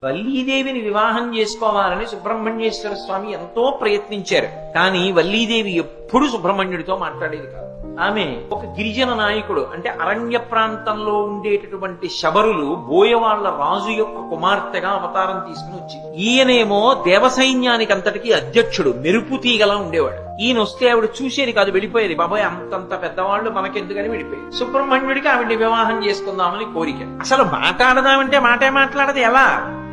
వల్లీదేవిని వివాహం చేసుకోవాలని సుబ్రహ్మణ్యేశ్వర స్వామి ఎంతో ప్రయత్నించారు. కానీ వల్లీదేవి ఎప్పుడు సుబ్రహ్మణ్యుడితో మాట్లాడేది కాదు. ఆమె ఒక గిరిజన నాయకుడు, అంటే అరణ్య ప్రాంతంలో ఉండేటటువంటి శబరులు బోయవాళ్ల రాజు యొక్క కుమార్తెగా అవతారం తీసుకుని వచ్చింది. ఈయనేమో దేవసైన్యానికి అంతటికీ అధ్యక్షుడు, మెరుపు తీగలా ఉండేవాడు. ఈయన వస్తే ఆవిడ చూసేది కాదు, వెళ్ళిపోయేది. బాబాయ్ అంతంత పెద్దవాళ్ళు మనకెందుకని వెళ్ళిపోయేది. సుబ్రహ్మణ్యుడికి ఆవిడ్ని వివాహం చేసుకుందామని కోరిక. అసలు మాట్లాడదామంటే మాటే మాట్లాడదు. ఎలా?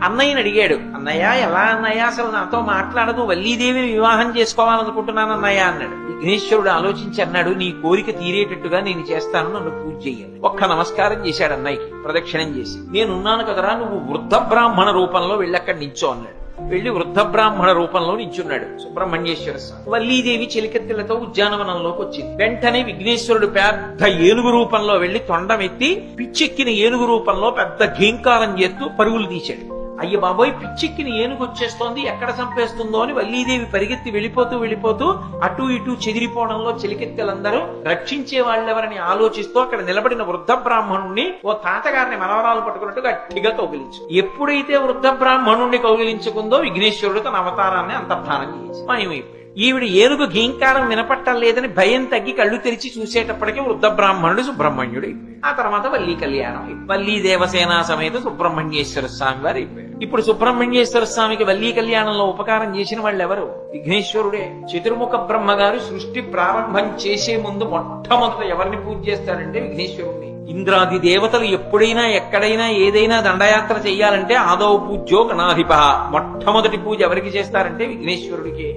అన్నయ్యని అడిగాడు. అన్నయ్య ఎలా అన్నయ్య, అసలు నాతో మాట్లాడదు, వల్లీదేవిని వివాహం చేసుకోవాలనుకుంటున్నాను అన్నయ్య అన్నాడు. విఘ్నేశ్వరుడు ఆలోచించి అన్నాడు, నీ కోరిక తీరేటట్టుగా నేను చేస్తాను, నన్ను పూజ చెయ్యాలి. ఒక్క నమస్కారం చేశాడు అన్నయ్యకి, ప్రదక్షిణం చేసి. నేనున్నాను కదరా, నువ్వు వృద్ధ బ్రాహ్మణ రూపంలో వెళ్ళక్కడ నించో అన్నాడు. వెళ్లి వృద్ధ బ్రాహ్మణ రూపంలో నించున్నాడు సుబ్రహ్మణ్యేశ్వర స్వామి. వల్లీదేవి చెలికత్తెలతో ఉద్యానవనంలోకి వచ్చింది. వెంటనే విఘ్నేశ్వరుడు పెద్ద ఏనుగు రూపంలో వెళ్లి తొండమెత్తి పిచ్చెక్కిన ఏనుగు రూపంలో పెద్ద ఘీంకారం చేస్తూ పరుగులు తీశాడు. అయ్య బాబోయ్, పిచ్చెక్కిన ఏనుగు వచ్చేస్తోంది, ఎక్కడ చంపేస్తుందో అని వల్లీదేవి పరిగెత్తి వెళ్ళిపోతూ అటు ఇటు చెదిరిపోవడంలో చెలికెత్తెలందరూ రక్షించే వాళ్ళెవరని ఆలోచిస్తూ అక్కడ నిలబడిన వృద్ధ బ్రాహ్మణుణ్ణి ఓ తాతగారిని మనవరాలు పట్టుకున్నట్టు గట్టిగా కౌగిలించు. ఎప్పుడైతే వృద్ధ బ్రాహ్మణుణ్ణి కౌగిలించుకుందో విఘ్నేశ్వరుడు తన అవతారాన్ని అంతర్ధానం చేసి మాయమైపోయాడు. ఈవిడ ఏనుగు ఘీంకారం వినపట్టలేదని భయం తగ్గి కళ్ళు తెరిచి చూసేటప్పటికీ వృద్ధ బ్రాహ్మణుడు సుబ్రహ్మణ్యుడు అయిపోయాడు. ఆ తర్వాత వల్లీ కళ్యాణం, వల్లీ దేవసేన సమేత సుబ్రహ్మణ్యేశ్వర స్వామి వారు అయిపోయారు. ఇప్పుడు సుబ్రహ్మణ్యేశ్వర స్వామికి వల్లీ కళ్యాణంలో ఉపకారం చేసిన వాళ్ళు ఎవరు? విఘ్నేశ్వరుడే. చతుర్ముఖ బ్రహ్మగారు సృష్టి ప్రారంభం చేసే ముందు మొట్టమొదట ఎవరిని పూజ చేస్తారంటే విఘ్నేశ్వరుడిని. ఇంద్రాది దేవతలు ఎప్పుడైనా ఎక్కడైనా ఏదైనా దండయాత్ర చెయ్యాలంటే ఆదౌ పూజ్యో గణాధిప, మొట్టమొదటి పూజ ఎవరికి చేస్తారంటే విఘ్నేశ్వరుడికి.